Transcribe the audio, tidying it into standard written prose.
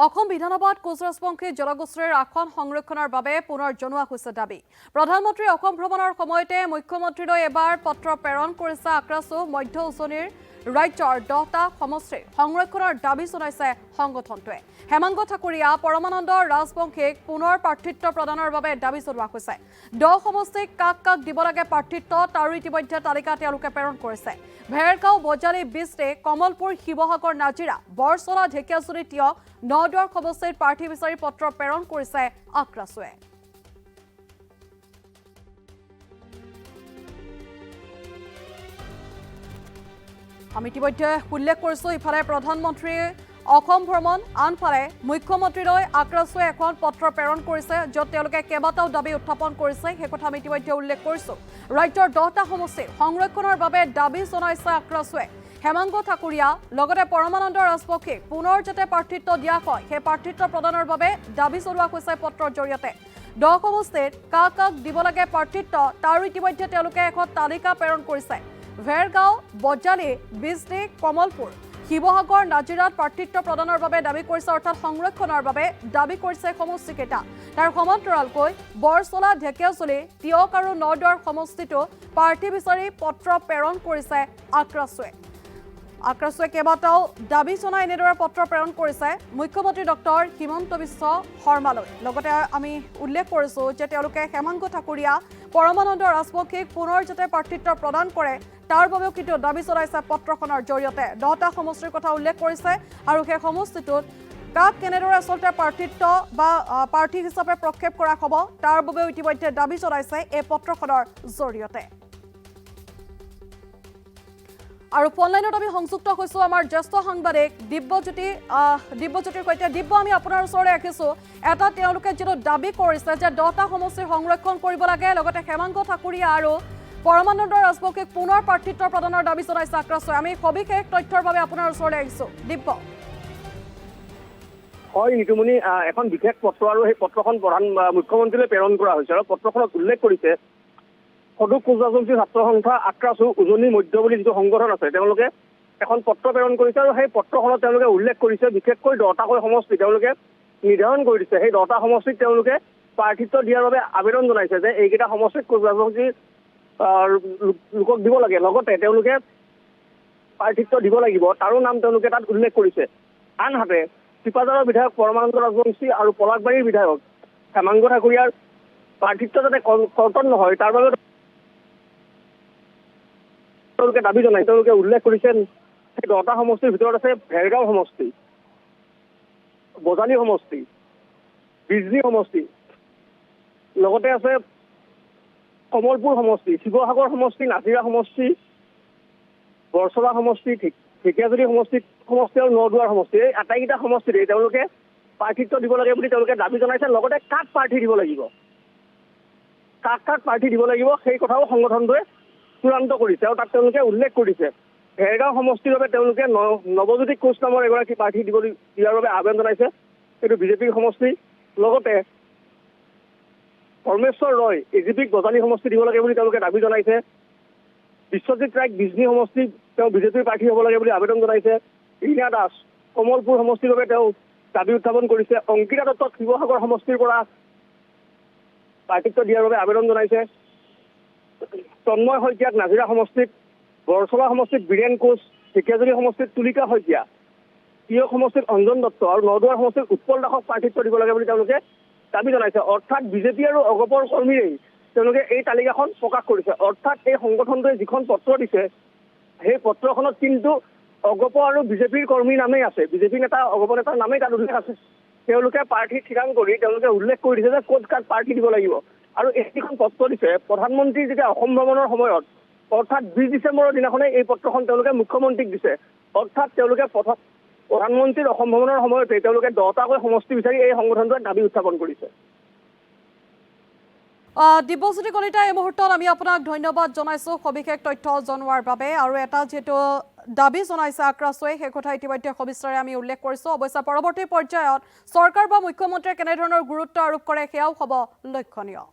অসম বিধানসভাত কোচ ৰাজবংশী জনগোষ্ঠীৰ আসন সংৰক্ষণৰ বাবে পুনৰ জনোৱা হৈছে দাবী। প্ৰধানমন্ত্ৰী অসম ভ্ৰমণৰ সময়তে মুখ্যমন্ত্ৰীলৈ এবাৰ পত্ৰ প্ৰেৰণ কৰিছে আক্ৰাসু মধ্য উজনিৰ ৰাজ্যৰ 10টা সমষ্টিৰ সংৰক্ষণৰ দাবী জনাইছে সংগঠনটোৱে। হেমাংগ ঠাকুৰীয়া পৰমানন্দ ৰাজবংশীক পুনৰ প্ৰাৰ্থিত্ব প্ৰদানৰ বাবে দাবী জনোৱা হৈছে। 10 সমষ্টিক কাক দিব লাগে প্ৰাৰ্থিত্ব তাৰো ইতিমধ্যে তালিকা তেওঁলোকে প্ৰেৰণ কৰিছে। ভেৰগাঁও বজালী বিষ্ণে কমলপুৰ শিৱসাগৰ নাজিৰা বৰছলা ঢেকিয়াজুলি তিয়ক নদুৱাৰ সমষ্টিৰ প্ৰাৰ্থী বিচাৰি পত্ৰ প্ৰেৰণ কৰিছে আক্ৰাসুৱে। আমি ইতিমধ্যে উল্লেখ কৰিছোঁ ইফালে প্ৰধানমন্ত্ৰীয়ে অসম ভ্ৰমণ আনফালে মুখ্যমন্ত্ৰীলৈ আক্ৰাসুৱে এখন পত্ৰ প্ৰেৰণ কৰিছে য'ত তেওঁলোকে কেইবাটাও দাবী উত্থাপন কৰিছে সেই কথা আমি ইতিমধ্যে উল্লেখ কৰিছোঁ। ৰাজ্যৰ 10টা সমষ্টিৰ সংৰক্ষণৰ বাবে দাবী জনাইছে আক্ৰাসুৱে। হেমাংগ ঠাকুৰীয়া লগতে পৰমানন্দ ৰাজবংশীক পুনৰ যাতে প্ৰাৰ্থিত্ব দিয়া হয় সেই প্ৰাৰ্থিত্ব প্ৰদানৰ বাবে দাবী জনোৱা হৈছে পত্ৰৰ জৰিয়তে। 10 সমষ্টিত কাক দিব লাগে প্ৰাৰ্থিত্ব তাৰো ইতিমধ্যে তেওঁলোকে এখন তালিকা প্ৰেৰণ কৰিছে। ভেৰগাঁও বজালী বিষ্ণে কমলপুৰ শিৱসাগৰ নাজিৰাত প্ৰাৰ্থিত্ব প্ৰদানৰ বাবে দাবী কৰিছে অৰ্থাৎ সংৰক্ষণৰ বাবে দাবী কৰিছে সমষ্টিকেইটা। তাৰ সমান্তৰালকৈ বৰছলা ঢেকিয়াজুলি তিয়ক আৰু নদুৱাৰ সমষ্টিটো প্ৰাৰ্থী বিচাৰি পত্ৰ প্ৰেৰণ কৰিছে আক্ৰাসুৱে। আক্ৰাসুৱে কেইবাটাও দাবী জনাই এনেদৰে পত্ৰ প্ৰেৰণ কৰিছে মুখ্যমন্ত্ৰী ডক্টৰ হিমন্ত বিশ্ব শৰ্মালৈ। লগতে আমি উল্লেখ কৰিছোঁ যে তেওঁলোকে হেমাংগ ঠাকুৰীয়া পৰমানন্দ ৰাজবংশীক পুনৰ যাতে প্ৰাৰ্থিত্ব প্ৰদান কৰে তাৰ বাবেও কিন্তু দাবী জনাইছে পত্ৰখনৰ জৰিয়তে। 10টা সমষ্টিৰ কথা উল্লেখ কৰিছে আৰু সেই সমষ্টিটোত কাক কেনেদৰে আচলতে প্ৰাৰ্থিত্ব বা প্ৰাৰ্থী হিচাপে প্ৰক্ষেপ কৰা হ'ব তাৰ বাবেও ইতিমধ্যে দাবী জনাইছে এই পত্ৰখনৰ জৰিয়তে। আৰু ফোনলাইনত আমি সংযুক্ত হৈছোঁ আমাৰ জ্যেষ্ঠ সাংবাদিক দিব্যজ্যোতিৰ সৈতে। দিব্য, আমি আপোনাৰ ওচৰলৈ ৰাখিছোঁ। এটা তেওঁলোকে যিটো দাবী কৰিছে যে 10টা সমষ্টিৰ সংৰক্ষণ কৰিব লাগে লগতে হেমাংগ ঠাকুৰীয়া আৰু পৰমানন্দ ৰাজবংশীক পুনৰ প্ৰাৰ্থিত্ব প্ৰদানৰ দাবী জনাইছে আক্ৰাসুৱে। আমি সবিশেষ তথ্যৰ বাবে আপোনাৰ ওচৰলৈ আহিছোঁ দিব্য। হয় ঋতুমণি, এখন বিশেষ পত্ৰ আৰু সেই পত্ৰখন মুখ্যমন্ত্ৰীলৈ প্ৰেৰণ কৰা হৈছে আৰু পত্ৰখনত উল্লেখ কৰিছে সদৌ কোচ ৰাজবংশী ছাত্ৰ সন্থা আক্ৰাসু উজনি মধ্য বুলি যিটো সংগঠন আছে তেওঁলোকে এখন পত্ৰ প্ৰেৰণ কৰিছে আৰু সেই পত্ৰখনত তেওঁলোকে উল্লেখ কৰিছে বিশেষকৈ 10টাকৈ সমষ্টি তেওঁলোকে নিৰ্ধাৰণ কৰি দিছে। সেই 10টা সমষ্টিত তেওঁলোকে প্ৰাৰ্থিত্ব দিয়াৰ বাবে আবেদন জনাইছে যে এইকেইটা সমষ্টিত কোচ ৰাজবংশী লোকক দিব লাগে, লগতে তেওঁলোকে প্ৰাৰ্থিত্ব দিব লাগিব তাৰো নাম তেওঁলোকে তাত উল্লেখ কৰিছে। আনহাতে চিপাঝাৰৰ বিধায়ক পৰমানন্দ ৰাজবংশী আৰু পলাশবাৰীৰ বিধায়ক হেমাংগ ঠাকুৰীয়াৰ প্ৰাৰ্থিত্ব যাতে কৰ্তন নহয় তাৰ বাবে তেওঁলোকে দাবী জনাই তেওঁলোকে উল্লেখ কৰিছে সেই 10টা সমষ্টিৰ ভিতৰত আছে ভেৰগাঁও সমষ্টি, বজালী সমষ্টি, বিজনী সমষ্টি, লগতে আছে কমলপুৰ সমষ্টি, শিৱসাগৰ সমষ্টি, নাজিৰা সমষ্টি, বৰছলা সমষ্টি, ঢেকিয়াজুলি সমষ্টি আৰু নদুৱাৰ সমষ্টি। এই আটাইকেইটা সমষ্টিতে তেওঁলোকে প্ৰাৰ্থিত্ব দিব লাগে বুলি তেওঁলোকে দাবী জনাইছে। লগতে কাক প্ৰাৰ্থী দিব লাগিব সেই কথাও সংগঠনটোৱে চূড়ান্ত কৰিছে আৰু তাত তেওঁলোকে উল্লেখ কৰিছে ভেৰগাঁও সমষ্টিৰ বাবে তেওঁলোকে নৱজ্যোতি কোচ নামৰ এগৰাকী প্ৰাৰ্থী দিয়াৰ বাবে আবেদন জনাইছে। এইটো বিজেপিৰ সমষ্টি। লগতে পৰমেশ্বৰ ৰয় এজিপিক বজালী সমষ্টি দিব লাগে বুলি তেওঁলোকে দাবী জনাইছে। বিশ্বজিৎ ৰায়ক বিজনী সমষ্টি তেওঁ বিজেপিৰ প্ৰাৰ্থী হ'ব লাগে বুলি আবেদন জনাইছে। ৰীনা দাস কমলপুৰ সমষ্টিৰ বাবে তেওঁ দাবী উত্থাপন কৰিছে। অংকিতা দত্তক শিৱসাগৰ সমষ্টিৰ পৰা প্ৰাৰ্থিত্ব দিয়াৰ বাবে আবেদন জনাইছে। তন্ময় শইকীয়াক নাজিৰা সমষ্টিত, বৰছলা সমষ্টিত বীৰেন কোচ, ঢেকিয়াজুলি সমষ্টিত তুলিকা শইকীয়া, তিয়ক সমষ্টিত অঞ্জন দত্ত আৰু নদুৱাৰ সমষ্টিত উৎপল দাসক প্ৰাৰ্থিত্ব দিব লাগে বুলি তেওঁলোকে দাবী জনাইছে। অৰ্থাৎ বিজেপি আৰু অগপৰ কৰ্মীৰেই তেওঁলোকে এই তালিকাখন প্ৰকাশ কৰিছে। অৰ্থাৎ এই সংগঠনটোৱে যিখন পত্ৰ দিছে সেই পত্ৰখনত কিন্তু অগপ আৰু বিজেপিৰ কৰ্মীৰ নামেই আছে, বিজেপি নেতা অগপ নেতাৰ নামেই তাত উল্লেখ আছে। তেওঁলোকে প্ৰাৰ্থী ঠিৰাং কৰি তেওঁলোকে উল্লেখ কৰি দিছে যে ক'ত কাক প্ৰাৰ্থী দিব লাগিব। আৰু এইখন পত্ৰ দিছে প্ৰধানমন্ত্ৰী যেতিয়া অসম ভ্ৰমণৰ সময়ত অৰ্থাৎ 20 ডিচেম্বৰৰ দিনাখনে এই পত্ৰখন তেওঁলোকে মুখ্যমন্ত্ৰীক দিছে। অৰ্থাৎ তেওঁলোকে প্ৰধানমন্ত্ৰীৰ অসম ভ্ৰমণৰ সময়তে তেওঁলোকে 10টাকৈ সমষ্টি বিচাৰি এই সংগঠনটোৱে দাবী উত্থাপন কৰিছে। দিব্যজ্যোতি কলিতা, এই মুহূৰ্তত আমি আপোনাক ধন্যবাদ জনাইছোঁ সবিশেষ তথ্য জনোৱাৰ বাবে। আৰু এটা যিহেতু দাবী জনাইছে আক্ৰাসুৱে সেই কথা ইতিমধ্যে সবিস্তাৰে আমি উল্লেখ কৰিছোঁ। অৱশ্যে পৰৱৰ্তী পৰ্যায়ত চৰকাৰ বা মুখ্যমন্ত্ৰীয়ে কেনেধৰণৰ গুৰুত্ব আৰোপ কৰে সেয়াও হ'ব লক্ষণীয়।